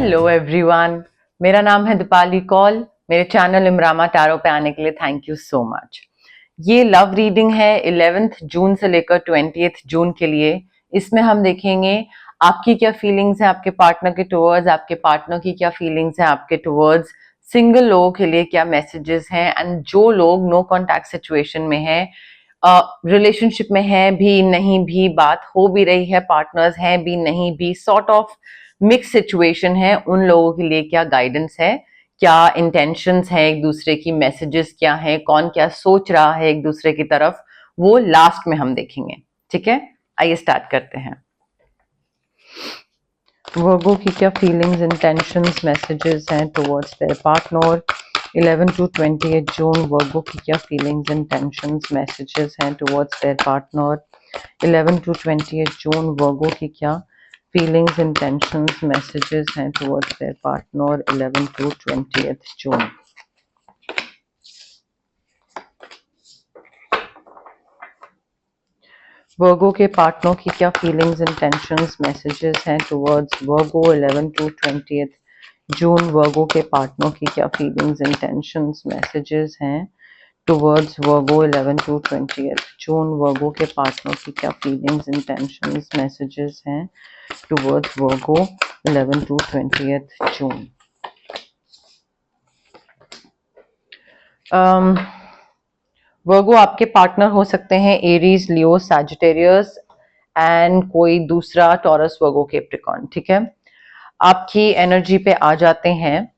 Hello everyone, मेरा नाम है दीपाली कौल। मेरे चैनल इमरामा टैरो पे आने के लिए थैंक यू सो मच। ये लव रीडिंग है 11th जून से लेकर 20th जून के लिए। इसमें हम देखेंगे आपकी क्या फीलिंग्स है आपके पार्टनर के टुवर्ड्स, आपके पार्टनर की क्या फीलिंग्स है आपके टुवर्ड्स, सिंगल लोगों के लिए क्या मैसेजेस हैं, एंड जो लोग नो कॉन्टैक्ट सिचुएशन में है, रिलेशनशिप में है भी नहीं भी, बात हो भी रही है, पार्टनर्स हैं भी नहीं भी, सॉर्ट ऑफ मिक्स सिचुएशन है, उन लोगों के लिए क्या गाइडेंस है, क्या इंटेंशंस है एक दूसरे की, मैसेजेस क्या है, कौन क्या सोच रहा है एक दूसरे की तरफ, वो लास्ट में हम देखेंगे। ठीक है, आइए स्टार्ट करते हैं। वर्गो की क्या फीलिंग्स, इंटेंशंस, मैसेजेस हैं टुवर्ड्स देयर पार्टनर 11 to 20 जून। वर्गो की क्या फीलिंग्स, इंटेंशंस, मैसेजेस हैं टुवर्ड्स देयर पार्टनर 11 to 20 जून। वर्गो की क्या फीलिंग्स, इंटेंशंस, मैसेजेस हैं टुवर्ड्स देयर पार्टनर 11 to 20 जून। वर्गो के पार्टनर की क्या फीलिंग्स, इंटेंशंस, मैसेजेस हैं टुवर्ड्स वर्गो 11 to 20 जून। वर्गो के पार्टनर की क्या फीलिंग्स, इंटेंशंस, मैसेजेस हैं टुवर्ड्स वर्गो 11 to 20 जून। वर्गो के पार्टनर की क्या फीलिंग्स, इंटेंशंस, मैसेजेस हैं टुवर्ड्स वर्गो 11 to 20 जून। वर्गो आपके पार्टनर हो सकते हैं एरीज, लियो, सैजिटेरियस एंड कोई दूसरा टॉरस, वर्गो, कैप्रिकॉर्न। ठीक है, आपकी एनर्जी पे आ जाते हैं।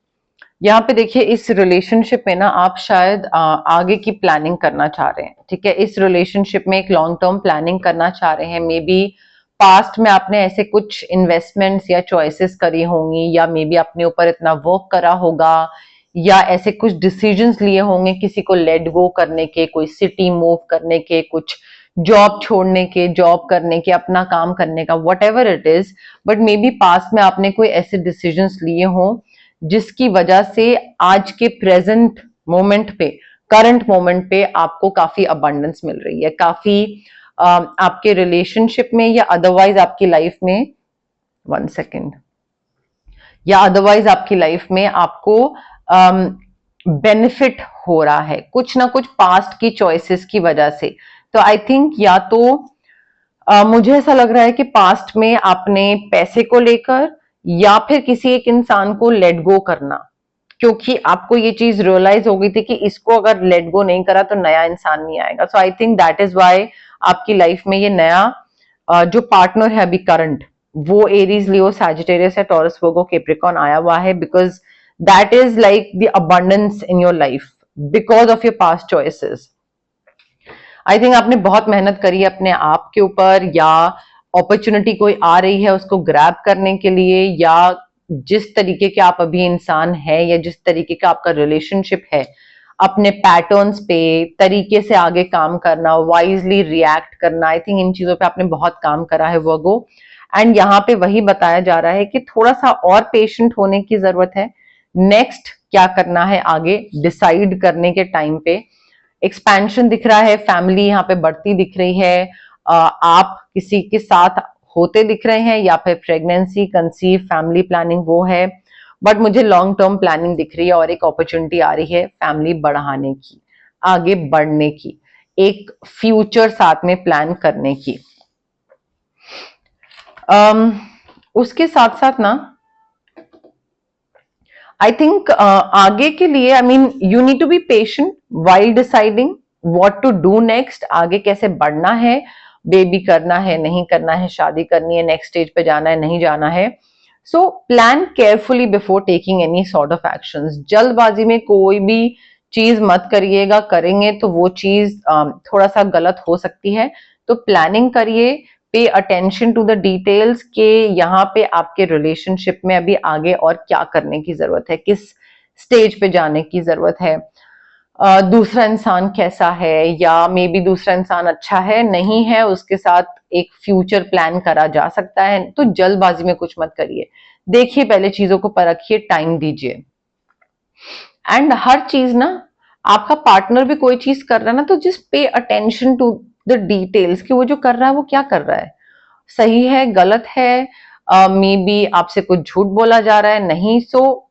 यहाँ पे देखिए, इस रिलेशनशिप में ना आप शायद आगे की प्लानिंग करना चाह रहे हैं। ठीक है, इस रिलेशनशिप में एक लॉन्ग टर्म प्लानिंग करना चाह रहे हैं। मे बी पास्ट में आपने ऐसे कुछ इन्वेस्टमेंट्स या चॉइसेस करी होंगी, या मे बी अपने ऊपर इतना वर्क करा होगा, या ऐसे कुछ डिसीजंस लिए होंगे किसी को लेट गो करने के, कोई सिटी मूव करने के, कुछ जॉब छोड़ने के, जॉब करने के, अपना काम करने का, what ever it is. But may be past में आपने कोई ऐसे डिसीजंस लिए हों जिसकी वजह से आज के प्रेजेंट मोमेंट पे, करंट मोमेंट पे आपको काफी अबंडेंस मिल रही है, काफी आपके रिलेशनशिप में या अदरवाइज आपकी लाइफ में, 1 सेकेंड, या अदरवाइज आपकी लाइफ में आपको बेनिफिट हो रहा है कुछ ना कुछ पास्ट की चॉइसेस की वजह से। तो आई थिंक या तो मुझे ऐसा लग रहा है कि पास्ट में आपने पैसे को लेकर या फिर किसी एक इंसान को लेट गो करना, क्योंकि आपको ये चीज रियलाइज हो गई थी कि इसको अगर लेट गो नहीं करा तो नया इंसान नहीं आएगा। So I think that is why आपकी लाइफ में ये नया जो पार्टनर है अभी करंट, वो एरीज, लियो, सैजिटेरियस या टॉरस, वर्गो, कैप्रिकॉर्न आया हुआ है, because that is like the abundance in your life because of your past choices. I think आपने बहुत मेहनत करी है अपने आप के ऊपर, या अपॉर्चुनिटी कोई आ रही है उसको ग्रैब करने के लिए, या जिस तरीके के आप अभी इंसान है या जिस तरीके का आपका रिलेशनशिप है, अपने पैटर्न्स पे तरीके से आगे काम करना, वाइजली रिएक्ट करना, आई थिंक इन चीजों पे आपने बहुत काम करा है वर्गो। एंड यहाँ पे वही बताया जा रहा है कि थोड़ा सा और पेशेंट होने की जरूरत है। नेक्स्ट क्या करना है आगे डिसाइड करने के टाइम पे एक्सपेंशन दिख रहा है, फैमिली यहाँ पे बढ़ती दिख रही है, आप किसी के साथ होते दिख रहे हैं, या फिर प्रेगनेंसी, कंसीव, फैमिली प्लानिंग वो है। बट मुझे लॉन्ग टर्म प्लानिंग दिख रही है और एक अपॉर्चुनिटी आ रही है फैमिली बढ़ाने की, आगे बढ़ने की, एक फ्यूचर साथ में प्लान करने की। उसके साथ साथ ना आई थिंक आगे के लिए, I mean you need to be patient while deciding what to do next. आगे कैसे बढ़ना है, बेबी करना है नहीं करना है, शादी करनी है, नेक्स्ट स्टेज पे जाना है नहीं जाना है। So plan carefully before taking any sort of actions. जल्दबाजी में कोई भी चीज मत करिएगा, करेंगे तो वो चीज थोड़ा सा गलत हो सकती है। तो प्लानिंग करिए, pay attention to the details के यहाँ पे आपके रिलेशनशिप में अभी आगे और क्या करने की जरूरत है, किस स्टेज पे जाने की जरूरत है, दूसरा इंसान कैसा है, या मे बी दूसरा इंसान अच्छा है नहीं है, उसके साथ एक फ्यूचर प्लान करा जा सकता है। तो जल्दबाजी में कुछ मत करिए, देखिए पहले चीजों को परखिए, टाइम दीजिए। एंड हर चीज ना, आपका पार्टनर भी कोई चीज कर रहा है ना, तो just pay attention to the details कि वो जो कर रहा है वो क्या कर रहा है, सही है, गलत है, मे बी आपसे कुछ झूठ बोला जा रहा है, नहीं। So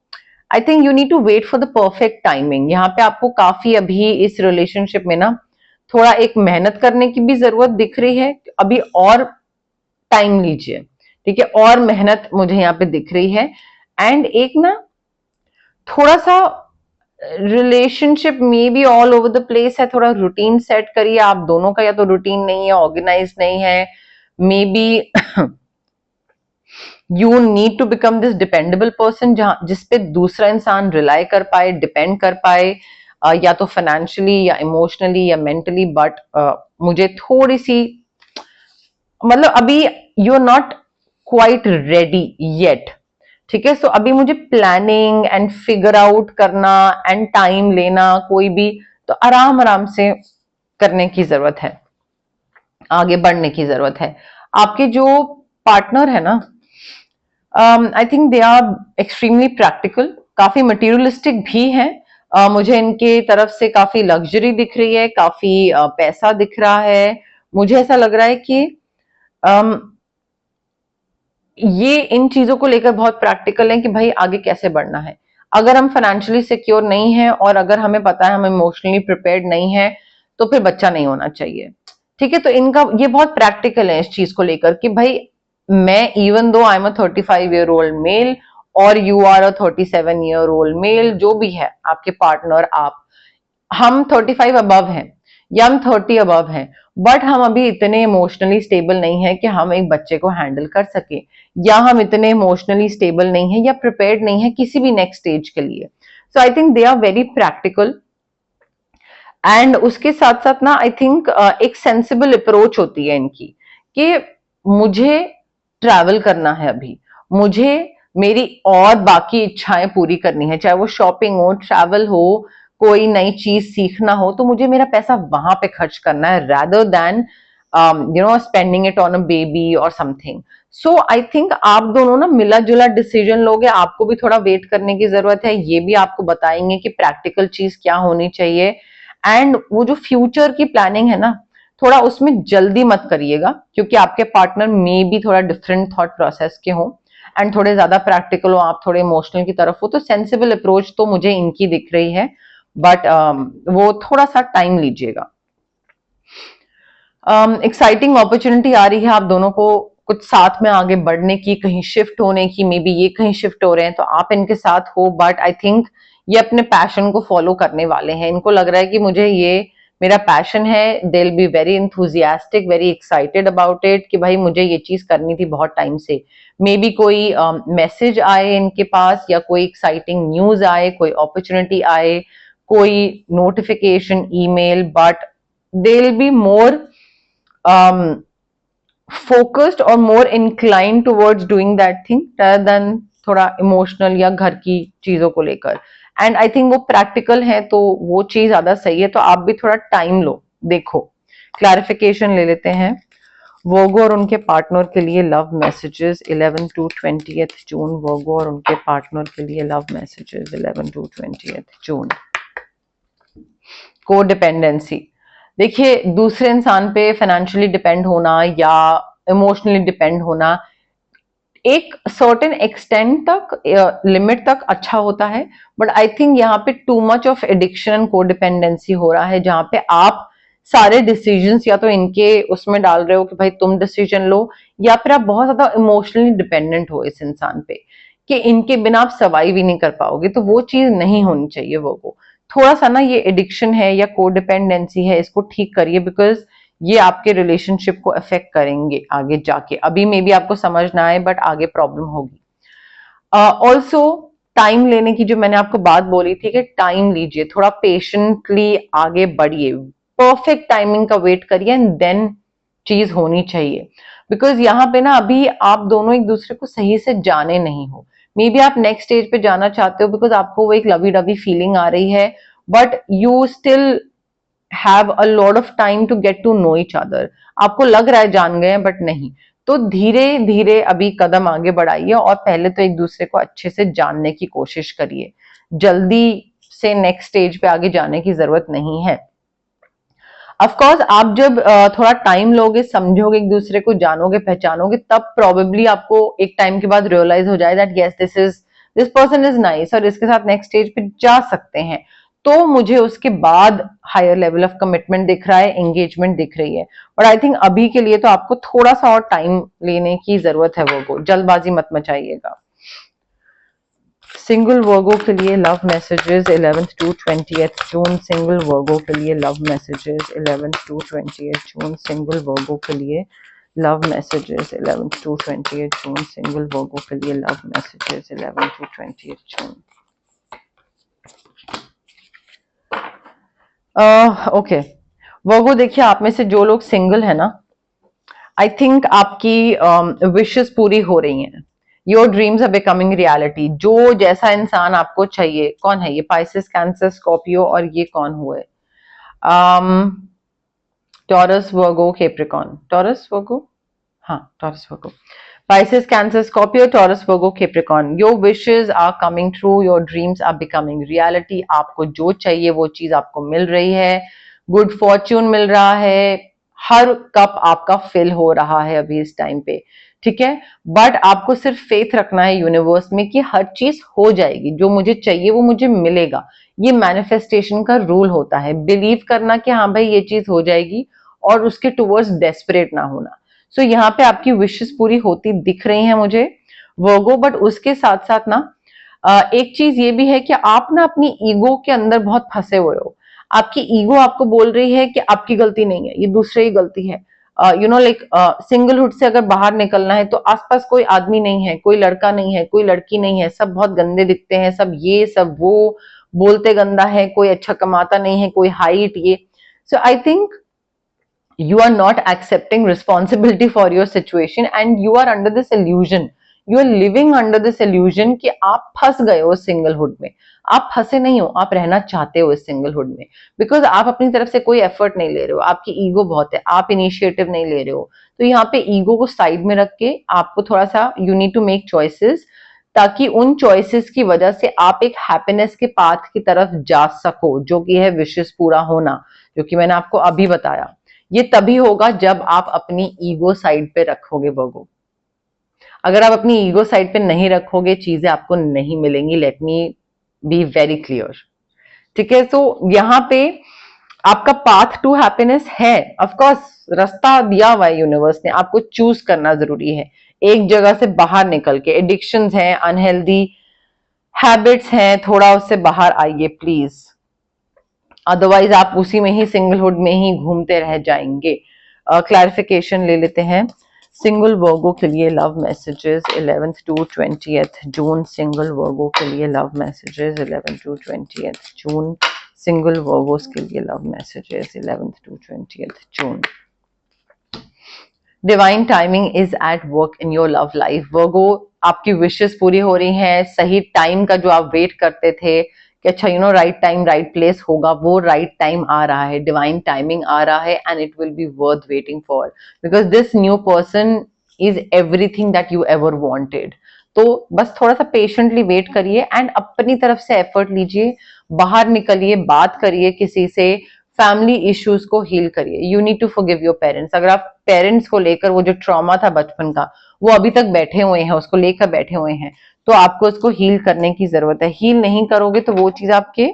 I think you need to wait for the perfect timing. यहाँ पे आपको काफी अभी इस रिलेशनशिप में ना थोड़ा एक मेहनत करने की भी जरूरत दिख रही है, अभी और टाइम लीजिए, ठीक है, और मेहनत मुझे यहाँ पे दिख रही है। एंड एक ना थोड़ा सा रिलेशनशिप में भी ऑल ओवर द प्लेस है, थोड़ा रूटीन सेट करिए आप दोनों का, या तो रूटीन नहीं है, ऑर्गेनाइज नहीं है, maybe you need to become this dependable person जहां जिसपे दूसरा इंसान रिलाई कर पाए, डिपेंड कर पाए, या तो फाइनेंशियली या इमोशनली या मेंटली। बट मुझे थोड़ी सी मतलब अभी you are not quite ready yet, ठीक है। सो अभी मुझे प्लानिंग एंड फिगर आउट करना एंड टाइम लेना कोई भी, तो आराम आराम से करने की जरूरत है, आगे बढ़ने की जरूरत है। आपके जो पार्टनर है ना, I think they are extremely practical, काफी मटेरियलिस्टिक भी हैं। मुझे इनके तरफ से काफी लग्जरी दिख रही है, काफी पैसा दिख रहा है। मुझे ऐसा लग रहा है कि ये इन चीजों को लेकर बहुत प्रैक्टिकल है कि भाई आगे कैसे बढ़ना है। अगर हम फाइनेंशियली सिक्योर नहीं है और अगर हमें पता है हम इमोशनली प्रिपेयर्ड नहीं है, तो फिर बच्चा नहीं होना चाहिए, ठीक है। तो इनका ये बहुत प्रैक्टिकल है इस चीज को लेकर कि भाई मैं, even though I am a 35-year-old male और you are a 37-year-old male, जो भी है आपके पार्टनर, आप, हम 35 अबव हैं या हम 30 अबव हैं, बट हम अभी इतने इमोशनली स्टेबल नहीं है कि हम एक बच्चे को हैंडल कर सके, या हम इतने इमोशनली स्टेबल नहीं है या प्रिपेयर्ड नहीं है किसी भी नेक्स्ट स्टेज के लिए। So I think they are very practical. And उसके साथ साथ ना आई थिंक एक सेंसिबल अप्रोच होती है इनकी कि मुझे ट्रैवल करना है अभी, मुझे मेरी और बाकी इच्छाएं पूरी करनी है, चाहे वो शॉपिंग हो, ट्रैवल हो, कोई नई चीज सीखना हो, तो मुझे मेरा पैसा वहां पे खर्च करना है rather than spending it on a baby और समथिंग। सो आई थिंक आप दोनों ना मिला जुला डिसीजन लोगे, आपको भी थोड़ा वेट करने की जरूरत है, ये भी आपको बताएंगे कि प्रैक्टिकल चीज क्या होनी चाहिए। एंड वो जो फ्यूचर की प्लानिंग है ना, थोड़ा उसमें जल्दी मत करिएगा, क्योंकि आपके पार्टनर में भी थोड़ा डिफरेंट थॉट प्रोसेस के हो एंड थोड़े ज्यादा प्रैक्टिकल हो, आप थोड़े इमोशनल की तरफ हो। तो सेंसिबल अप्रोच तो मुझे इनकी दिख रही है, बट वो थोड़ा सा टाइम लीजिएगा। एक्साइटिंग अपॉर्चुनिटी आ रही है आप दोनों को कुछ साथ में आगे बढ़ने की, कहीं शिफ्ट होने की, मे बी ये कहीं शिफ्ट हो रहे हैं तो आप इनके साथ हो, बट आई थिंक ये अपने पैशन को फॉलो करने वाले हैं। इनको लग रहा है कि मुझे ये मेरा पैशन है, they will be very enthusiastic, very excited about it, कि भाई मुझे ये चीज करनी थी बहुत टाइम से। मे बी कोई मैसेज आए इनके पास, या कोई एक्साइटिंग न्यूज आए, कोई अपॉर्चुनिटी आए, कोई notification, email, but they will be more focused और more inclined towards doing that thing rather than थोड़ा इमोशनल या घर की चीजों को लेकर। एंड आई थिंक वो प्रैक्टिकल है, तो वो चीज ज्यादा सही है। तो आप भी थोड़ा टाइम लो, देखो, क्लैरिफिकेशन ले लेते हैं। वर्गो और उनके पार्टनर के लिए लव मैसेजेस 11 to 20th जून। वर्गो और उनके पार्टनर के लिए लव मैसेजेस 11 to 20th जून। को डिपेंडेंसी, देखिए दूसरे इंसान पे फाइनेंशियली डिपेंड होना या इमोशनली डिपेंड होना एक सर्टेन एक्सटेंट तक, लिमिट तक अच्छा होता है, बट आई थिंक यहाँ पे too much of addiction and codependency हो रहा है, जहां पे आप सारे डिसीजंस या तो इनके उसमें डाल रहे हो कि भाई तुम डिसीजन लो, या फिर आप बहुत ज्यादा इमोशनली डिपेंडेंट हो इस इंसान पे कि इनके बिना आप सर्वाइव ही नहीं कर पाओगे। तो वो चीज नहीं होनी चाहिए। वो थोड़ा सा ना ये एडिक्शन है या कोडिपेंडेंसी है, इसको ठीक करिए, बिकॉज ये आपके रिलेशनशिप को अफेक्ट करेंगे आगे जाके। अभी मे बी आपको समझ ना आए, बट आगे प्रॉब्लम होगी। ऑल्सो टाइम लेने की जो मैंने आपको बात बोली थी कि टाइम लीजिए, थोड़ा पेशेंटली आगे बढ़िए, परफेक्ट टाइमिंग का वेट करिए एंड देन चीज होनी चाहिए। बिकॉज यहाँ पे ना अभी आप दोनों एक दूसरे को सही से जाने नहीं हो। मे बी आप नेक्स्ट स्टेज पे जाना चाहते हो बिकॉज आपको वो एक लवी डवी फीलिंग आ रही है, but you still have a lot of time to get to know each other. आपको लग रहा है जान गए हैं, बट नहीं। तो धीरे धीरे अभी कदम आगे बढ़ाइए और पहले तो एक दूसरे को अच्छे से जानने की कोशिश करिए। जल्दी से नेक्स्ट स्टेज पे आगे जाने की जरूरत नहीं है। ऑफ कोर्स आप जब थोड़ा टाइम लोगे, समझोगे, एक दूसरे को जानोगे, पहचानोगे, तब प्रोबेबली आपको एक टाइम के बाद रियलाइज हो जाए that yes this person is nice और इसके साथ नेक्स्ट स्टेज पे जा सकते हैं। तो मुझे उसके बाद हायर लेवल ऑफ कमिटमेंट दिख रहा है, एंगेजमेंट दिख रही है। बट आई थिंक अभी के लिए तो आपको थोड़ा सा और टाइम लेने की जरूरत है, वो जल्दबाजी मत मचाइएगा। सिंगल वर्गो के लिए love messages 11th to 20th June, single Virgo के लिए love messages 11th to 20th June, single Virgo के लिए love messages 11th to 20th June, single Virgo के लिए love messages 11th to 20th June. Okay Virgo, देखिए आप में से जो लोग सिंगल है ना, आई थिंक आपकी विशेस पूरी हो रही हैं। Your dreams are becoming reality. जो जैसा इंसान आपको चाहिए, कौन है ये? पाइसेस, कैंसर, स्कॉर्पियो, और ये कौन हुए? Taurus, Virgo, Capricorn. टॉरस, वर्गो, हाँ taurus, Virgo, Pisces, Cancer, Scorpio, Taurus, Virgo, Capricorn. Your wishes are coming true. Your dreams are becoming reality. आपको जो चाहिए वो चीज आपको मिल रही है। गुड फॉर्च्यून मिल रहा है। हर कप आपका फिल हो रहा है अभी इस टाइम पे, ठीक है। बट आपको सिर्फ फेथ रखना है यूनिवर्स में कि हर चीज हो जाएगी, जो मुझे चाहिए वो मुझे मिलेगा। ये मैनिफेस्टेशन का रूल होता है। बिलीव करना कि हाँ भाई ये चीज हो जाएगी और उसके टुवर्ड्स डेस्परेट ना होना। सो यहाँ पे आपकी विशेस पूरी होती दिख रही हैं मुझे वर्गो। बट उसके साथ साथ ना एक चीज ये भी है कि आप ना अपनी ईगो के अंदर बहुत फंसे हुए हो। आपकी ईगो आपको बोल रही है कि आपकी गलती नहीं है, ये दूसरे की गलती है। यू नो लाइक सिंगलहुड से अगर बाहर निकलना है तो आसपास कोई आदमी नहीं है, कोई लड़का नहीं है, कोई लड़की नहीं है, सब बहुत गंदे दिखते हैं, सब ये सब वो, बोलते गंदा है, कोई अच्छा कमाता नहीं है, कोई हाइट ये। So I think you are not accepting responsibility for your situation and you are under this illusion, you are living under this illusion कि आप फंस गए हो सिंगलहुड में। आप फंसे नहीं हो, आप रहना चाहते हो इस सिंगलहुड में, बिकॉज आप अपनी तरफ से कोई एफर्ट नहीं ले रहे हो। आपकी ईगो बहुत है, आप इनिशिएटिव नहीं ले रहे हो। तो यहाँ पे ईगो को साइड में रख के आपको थोड़ा सा you need to make choices, ताकि उन चॉइसेस की वजह से आप एक हैप्पीनेस के पाथ की तरफ जा सको, जो कि है विशेष पूरा होना, जो कि मैंने आपको अभी बताया। ये तभी होगा जब आप अपनी ईगो साइड पे रखोगे वर्गो। अगर आप अपनी ईगो साइड पे नहीं रखोगे, चीजें आपको नहीं मिलेंगी। Let me be very clear, ठीक है। तो यहाँ पे आपका पाथ टू हैप्पीनेस है, ऑफ कोर्स रास्ता दिया हुआ है यूनिवर्स ने, आपको चूज करना जरूरी है। एक जगह से बाहर निकल के, एडिक्शंस हैं, अनहेल्दी हैबिट्स हैं, थोड़ा उससे बाहर आइए प्लीज, अदरवाइज आप उसी में ही सिंगलहुड में ही घूमते रह जाएंगे। क्लैरिफिकेशन ले लेते हैं। सिंगल वर्गो के लिए love messages 11th to 20th June, single Virgo के लिए love messages 11th to 20th June, single Virgos के लिए love messages 11th to 20th June. Divine timing is at work in your love life Virgo. आपकी wishes पूरी हो रही हैं। सही टाइम का जो आप वेट करते थे कि अच्छा you know right time right place होगा, वो राइट टाइम आ रहा है, डिवाइन टाइमिंग आ रहा है, and it will be worth waiting for, because this new person is everything that you ever wanted. तो बस थोड़ा सा पेशेंटली वेट करिए एंड अपनी तरफ से एफर्ट लीजिए, बाहर निकलिए, बात करिए किसी से, फैमिली इश्यूज को हील करिए। You need to forgive your parents. अगर आप पेरेंट्स को लेकर वो जो ट्रॉमा था बचपन का, वो अभी तक बैठे हुए हैं, उसको लेकर बैठे हुए हैं, तो आपको उसको हील करने की जरूरत है। हील नहीं करोगे तो वो चीज आपके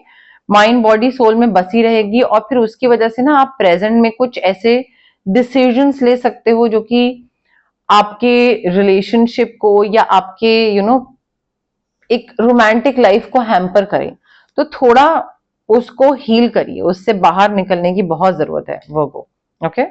माइंड बॉडी सोल में बसी रहेगी, और फिर उसकी वजह से ना आप प्रेजेंट में कुछ ऐसे डिसीजंस ले सकते हो जो कि आपके रिलेशनशिप को या आपके यू नो एक रोमांटिक लाइफ को हैम्पर करें। तो थोड़ा उसको हील करिए, उससे बाहर निकलने की बहुत जरूरत है वर्गो। ओके,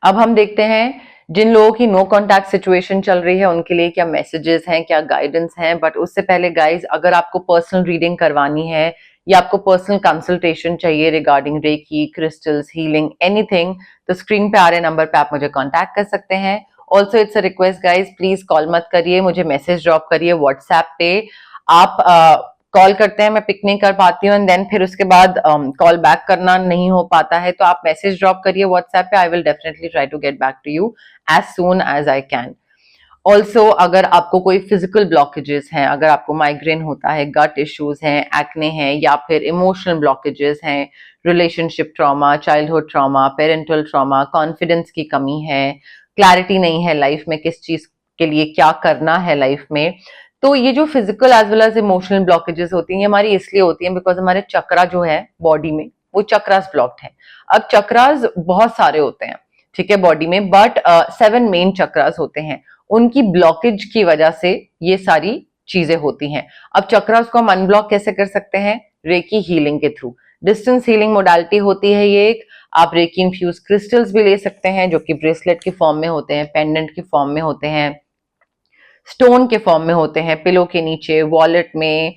अब हम देखते हैं जिन लोगों की नो कॉन्टैक्ट सिचुएशन चल रही है उनके लिए क्या मैसेजेस हैं, क्या गाइडेंस हैं। बट उससे पहले गाइज, अगर आपको पर्सनल रीडिंग करवानी है या आपको पर्सनल कंसल्टेशन चाहिए regarding reiki, crystals, healing, anything, तो स्क्रीन पे आ रहे नंबर पे आप मुझे कॉन्टैक्ट कर सकते हैं। Also it's a request guys, please call मत करिए, मुझे मैसेज ड्रॉप करिए व्हाट्सएप पे। आप कॉल करते हैं, मैं पिक नहीं कर पाती हूँ, एंड देन फिर उसके बाद कॉल बैक करना नहीं हो पाता है, तो आप मैसेज ड्रॉप करिए व्हाट्सएप पे। I will definitely try to get back to you as soon as I can. Also अगर आपको कोई फिजिकल ब्लॉकेजेस हैं, अगर आपको माइग्रेन होता है, गट इश्यूज हैं, एक्ने हैं, या फिर इमोशनल ब्लॉकेजेस हैं, relationship trauma, childhood trauma, parental trauma, confidence की कमी है, क्लैरिटी नहीं है लाइफ में किस चीज के लिए क्या करना है लाइफ में, तो ये जो physical as well as emotional blockages होती हैं, ये हमारी इसलिए होती हैं बिकॉज हमारे चक्रा जो है बॉडी में वो चक्रास ब्लॉक्ड है। अब चक्रास बहुत सारे होते हैं, ठीक है, बॉडी में, बट 7 मेन चक्रास होते हैं, उनकी ब्लॉकेज की वजह से ये सारी चीजें होती हैं। अब चक्रास को हम अनब्लॉक कैसे कर सकते हैं? रेकी हीलिंग के थ्रू। डिस्टेंस हीलिंग मोडालिटी होती है ये एक। आप रेकी इन्फ्यूज क्रिस्टल्स भी ले सकते हैं जो कि ब्रेसलेट के फॉर्म में होते हैं, पेंडेंट के फॉर्म में होते हैं, स्टोन के फॉर्म में होते हैं, पिलो के नीचे, वॉलेट में,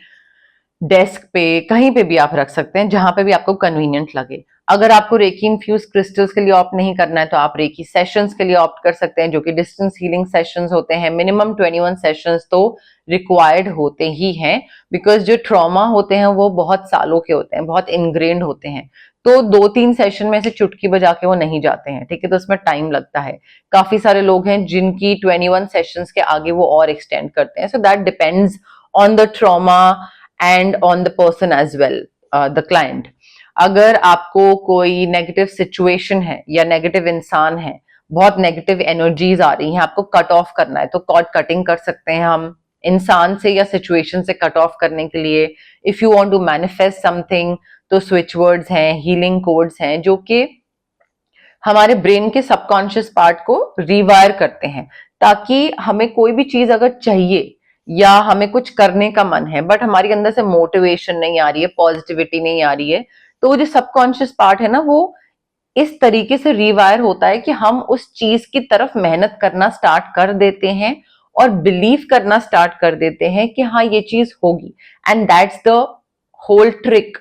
डेस्क पे, कहीं पे भी आप रख सकते हैं जहां पे भी आपको कन्वीनियंट लगे। अगर आपको रेकी इन्फ्यूज क्रिस्टल्स के लिए ऑप्ट नहीं करना है तो आप रेकी सेशंस के लिए ऑप्ट कर सकते हैं जो कि डिस्टेंस हीलिंग सेशंस होते हैं। मिनिमम 21 सेशंस तो रिक्वायर्ड होते ही हैं बिकॉज जो ट्रॉमा होते हैं वो बहुत सालों के होते हैं, बहुत इनग्रेन्ड होते हैं, तो 2-3 सेशन में से चुटकी बजा के वो नहीं जाते हैं, ठीक है, तो उसमें टाइम लगता है। काफी सारे लोग हैं जिनकी 21 सेशंस के आगे वो और एक्सटेंड करते हैं, so that depends on the trauma and on the person as well, the client. अगर आपको कोई नेगेटिव सिचुएशन है या नेगेटिव इंसान है, बहुत नेगेटिव एनर्जीज आ रही हैं, आपको कट ऑफ करना है, तो कॉर्ड कटिंग कर सकते हैं हम इंसान से या सिचुएशन से कट ऑफ करने के लिए। If you want to manifest something तो स्विच वर्ड्स हैं, हीलिंग कोड्स हैं जो कि हमारे ब्रेन के सबकॉन्शियस पार्ट को रिवायर करते हैं, ताकि हमें कोई भी चीज अगर चाहिए या हमें कुछ करने का मन है बट हमारी अंदर से मोटिवेशन नहीं आ रही है, पॉजिटिविटी नहीं आ रही है, तो वो जो सबकॉन्शियस पार्ट है ना वो इस तरीके से रिवायर होता है कि हम उस चीज की तरफ मेहनत करना स्टार्ट कर देते हैं और बिलीव करना स्टार्ट कर देते हैं कि हाँ ये चीज होगी। And that's the whole trick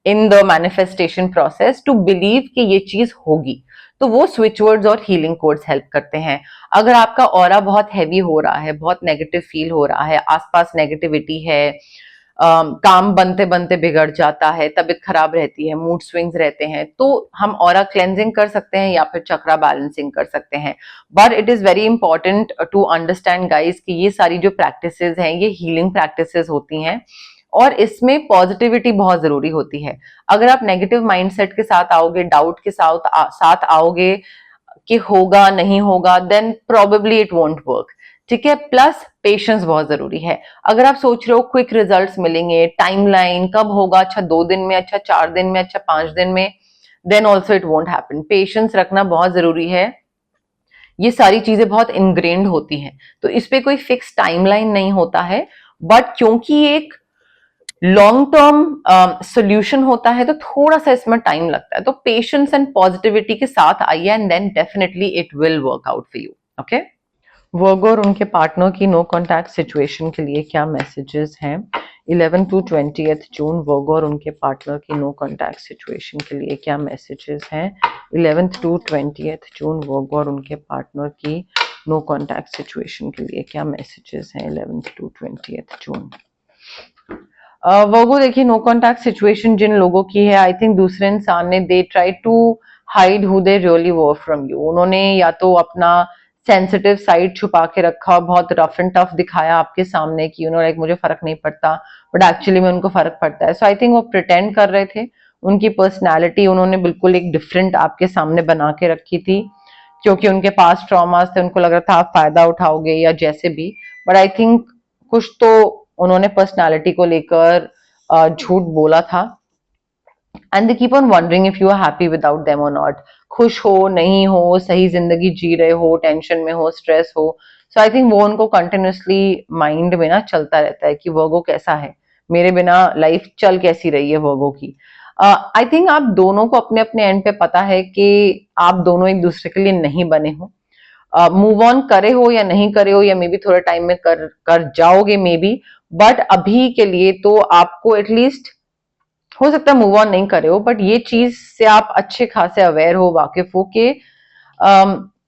in the manifestation process, to believe कि ये चीज होगी। तो वो स्विच वर्ड्स और हीलिंग कोड्स हेल्प करते हैं। अगर आपका ऑरा बहुत हैवी हो रहा है, बहुत नेगेटिव फील हो रहा है, आसपास नेगेटिविटी है, काम बनते बनते बिगड़ जाता है, तबीयत खराब रहती है, मूड स्विंग्स रहते हैं, तो हम ऑरा क्लेंजिंग कर सकते हैं या फिर चक्रा बैलेंसिंग कर सकते हैं। But it is very important to understand guys कि ये सारी जो प्रैक्टिसेस हैं ये हीलिंग प्रैक्टिसेस होती हैं और इसमें पॉजिटिविटी बहुत जरूरी होती है। अगर आप नेगेटिव माइंडसेट के साथ आओगे, डाउट के साथ आओगे कि होगा नहीं होगा, then probably it won't work, ठीक है। प्लस पेशेंस बहुत जरूरी है। अगर आप सोच रहे हो क्विक रिजल्ट्स मिलेंगे, टाइमलाइन कब होगा, अच्छा 2 दिन में, अच्छा 4 दिन में, अच्छा 5 दिन में, then also it won't happen. Patience रखना बहुत जरूरी है। ये सारी चीजें बहुत इनग्रेन्ड होती हैं, तो इस पे कोई फिक्स टाइमलाइन नहीं होता है, बट क्योंकि एक लॉन्ग टर्म सोल्यूशन होता है तो थोड़ा सा इसमें टाइम लगता है। तो पेशेंस एंड पॉजिटिविटी के साथ आइए and then definitely it will work out for you. Okay, Virgo और उनके पार्टनर की नो कॉन्टैक्ट सिचुएशन के लिए क्या मैसेजेस हैं? 11 to 20 जून वर्गो और उनके पार्टनर की नो कॉन्टैक्ट सिचुएशन के लिए क्या मैसेजेस हैं? 11 to 20 जून वर्गो और उनके पार्टनर की नो कॉन्टैक्ट सिचुएशन के लिए क्या मैसेजेस हैं? 11 to 20 जून। वर्गो देखिए, नो कॉन्टैक्ट सिचुएशन जिन लोगों की है, आई थिंक दूसरे इंसान ने they try to hide who they really were from you. उन्होंने या तो अपना सेंसिटिव साइड छुपा के रखा, बहुत रफ एंड टफ दिखाया आपके सामने कि लाइक मुझे फर्क नहीं पड़ता, बट एक्चुअली में उनको फर्क पड़ता है। सो आई थिंक वो प्रिटेंड कर रहे थे। उनकी पर्सनैलिटी उन्होंने बिल्कुल एक डिफरेंट आपके सामने बना के रखी थी, क्योंकि उनके पास ट्रॉमास थे, उनको लग रहा था आप फायदा उठाओगे या जैसे भी। बट आई थिंक कुछ तो उन्होंने पर्सनालिटी को लेकर झूठ बोला था। And they keep on wondering if you are happy without them or not. खुश हो, नहीं हो, सही जिंदगी जी रहे हो, टेंशन में हो, स्ट्रेस हो। सो आई थिंक वो उनको कंटिन्यूसली माइंड में ना चलता रहता है कि वर्गो कैसा है, मेरे बिना लाइफ चल कैसी रही है वर्गो की। आई थिंक आप दोनों को अपने अपने एंड पे पता है कि आप दोनों एक दूसरे के लिए नहीं बने हो। मूव ऑन करे हो या नहीं करे हो, या मे बी थोड़े टाइम में कर जाओगे मे बी, बट अभी के लिए तो आपको एटलीस्ट, हो सकता है मूव ऑन नहीं करे हो, बट ये चीज से आप अच्छे खासे अवेयर हो, वाकिफ हो कि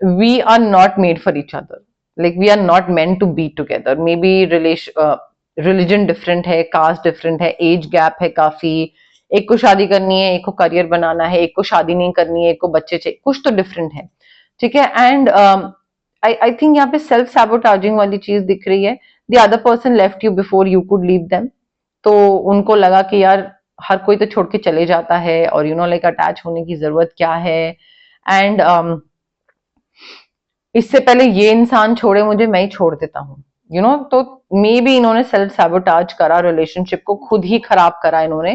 we are not made for each other, like we are not meant to be together. Maybe religion different है, कास्ट डिफरेंट है, एज गैप है काफी, एक को शादी करनी है, एक को करियर बनाना है, एक को शादी नहीं करनी है, एक को बच्चे चाहिए, कुछ तो डिफरेंट है, ठीक है। एंड आई थिंक यहाँ पे सेल्फ सैबोटाजिंग वाली चीज दिख रही है। The other person left you before you could leave them. तो उनको लगा कि यार हर कोई तो छोड़ के चले जाता है, और लाइक अटैच होने की जरूरत क्या है। एंड इससे पहले ये इंसान छोड़े मुझे, मैं ही छोड़ देता हूँ। तो मे बी इन्होंने सेल्फ सैबोटाज करा, रिलेशनशिप को खुद ही खराब करा इन्होंने।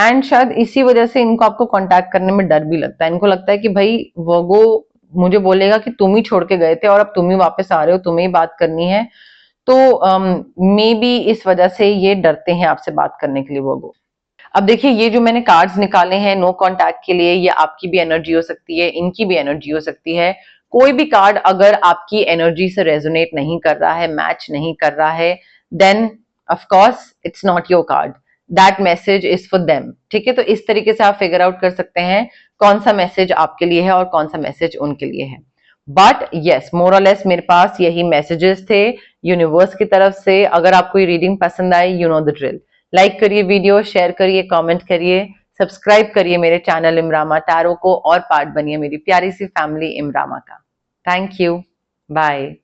एंड शायद इसी वजह से इनको आपको कांटेक्ट करने में डर भी लगता है। इनको लगता है कि भाई वो मुझे बोलेगा कि तुम ही छोड़ के गए थे और अब तुम ही वापस आ रहे हो, तुम्हें ही बात करनी है। तो मे बी इस वजह से ये डरते हैं आपसे बात करने के लिए वो। अब देखिए, ये जो मैंने कार्ड्स निकाले हैं नो कांटेक्ट के लिए, ये आपकी भी एनर्जी हो सकती है, इनकी भी एनर्जी हो सकती है। कोई भी कार्ड अगर आपकी एनर्जी से रेजोनेट नहीं कर रहा है, मैच नहीं कर रहा है, then of course it's not your card, that message is for them. ठीक है, तो इस तरीके से आप फिगर आउट कर सकते हैं कौन सा मैसेज आपके लिए है और कौन सा मैसेज उनके लिए है। बट यस, मोर और लेस मेरे पास यही मैसेजेस थे यूनिवर्स की तरफ से। अगर आपको ये रीडिंग पसंद आई, you know the drill. Like करिए वीडियो, शेयर करिए, कमेंट करिए, सब्सक्राइब करिए मेरे चैनल इमरामा टैरो को, और पार्ट बनिए मेरी प्यारी सी फैमिली इमरामा का। Thank you, bye.